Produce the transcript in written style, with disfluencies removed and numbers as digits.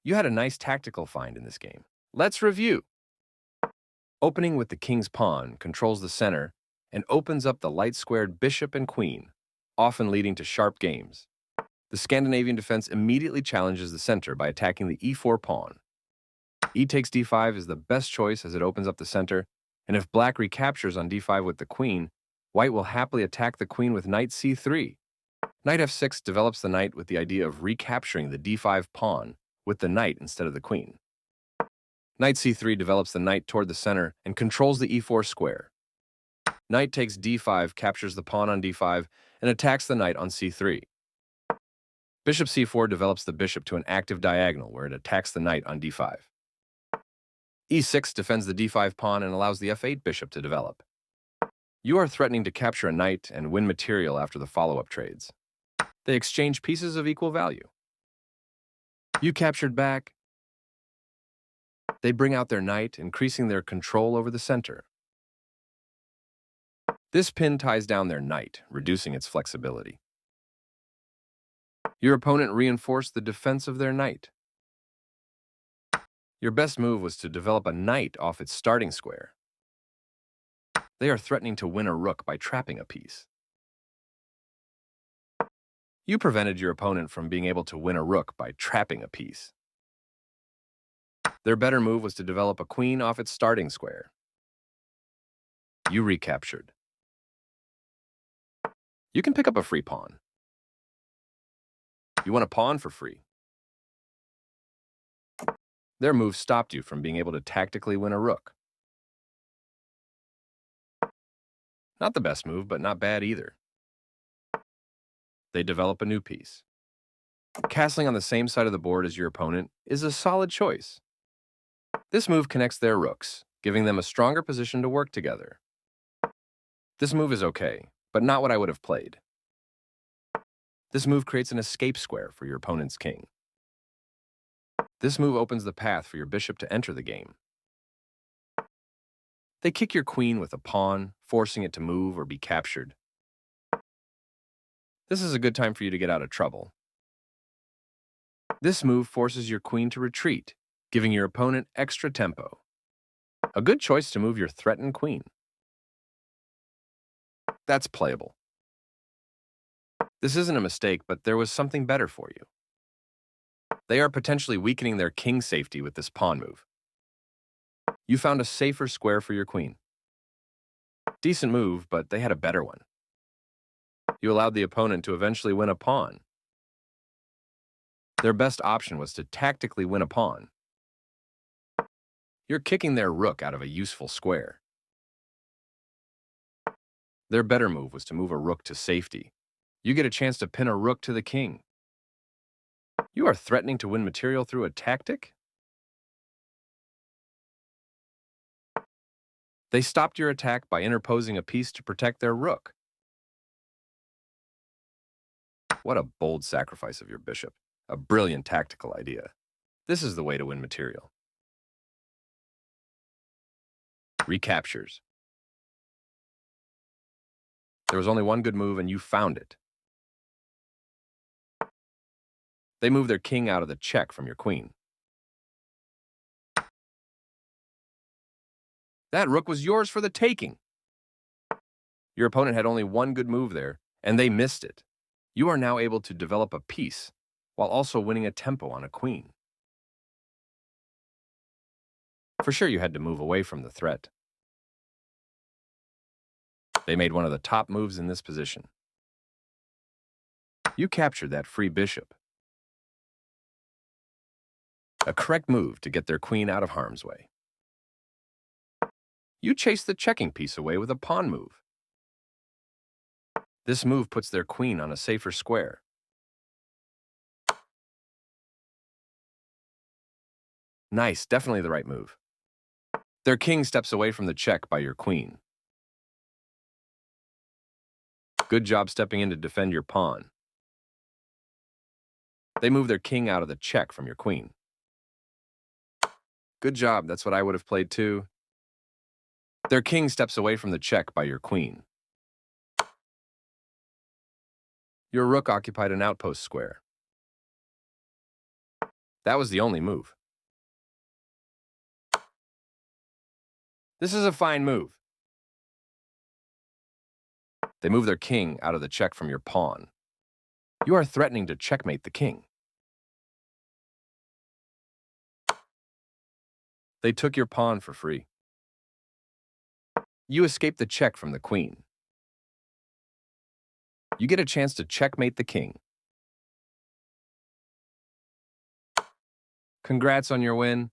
You had a nice tactical find in this game. Let's review. Opening with the king's pawn controls the center and opens up the light-squared bishop and queen, often leading to sharp games. The Scandinavian defense immediately challenges the center by attacking the e4 pawn. E takes d5 is the best choice as it opens up the center, and if black recaptures on d5 with the queen, white will happily attack the queen with knight c3. Knight f6 develops the knight with the idea of recapturing the d5 pawn with the knight instead of the queen. Knight c3 develops the knight toward the center and controls the e4 square. Knight takes d5 captures the pawn on d5 and attacks the knight on c3. Bishop c4 develops the bishop to an active diagonal where it attacks the knight on d5. e6 defends the d5 pawn and allows the f8 bishop to develop. You are threatening to capture a knight and win material after the follow-up trades. They exchange pieces of equal value. You captured back. They bring out their knight, increasing their control over the center. This pin ties down their knight, reducing its flexibility. Your opponent reinforced the defense of their knight. Your best move was to develop a knight off its starting square. They are threatening to win a rook by trapping a piece. You prevented your opponent from being able to win a rook by trapping a piece. Their better move was to develop a queen off its starting square. You recaptured. You can pick up a free pawn. You want a pawn for free. Their move stopped you from being able to tactically win a rook. Not the best move, but not bad either. They develop a new piece. Castling on the same side of the board as your opponent is a solid choice. This move connects their rooks, giving them a stronger position to work together. This move is okay, but not what I would have played. This move creates an escape square for your opponent's king. This move opens the path for your bishop to enter the game. They kick your queen with a pawn, forcing it to move or be captured. This is a good time for you to get out of trouble. This move forces your queen to retreat, giving your opponent extra tempo. A good choice to move your threatened queen. That's playable. This isn't a mistake, but there was something better for you. They are potentially weakening their king safety with this pawn move. You found a safer square for your queen. Decent move, but they had a better one. You allowed the opponent to eventually win a pawn. Their best option was to tactically win a pawn. You're kicking their rook out of a useful square. Their better move was to move a rook to safety. You get a chance to pin a rook to the king. You are threatening to win material through a tactic? They stopped your attack by interposing a piece to protect their rook. What a bold sacrifice of your bishop. A brilliant tactical idea. This is the way to win material. Recaptures. There was only one good move and you found it. They move their king out of the check from your queen. That rook was yours for the taking. Your opponent had only one good move there, and they missed it. You are now able to develop a piece, while also winning a tempo on a queen. For sure you had to move away from the threat. They made one of the top moves in this position. You captured that free bishop. A correct move to get their queen out of harm's way. You chased the checking piece away with a pawn move. This move puts their queen on a safer square. Nice, definitely the right move. Their king steps away from the check by your queen. Good job stepping in to defend your pawn. They move their king out of the check from your queen. Good job, that's what I would have played too. Their king steps away from the check by your queen. Your rook occupied an outpost square. That was the only move. This is a fine move. They move their king out of the check from your pawn. You are threatening to checkmate the king. They took your pawn for free. You escape the check from the queen. You get a chance to checkmate the king. Congrats on your win.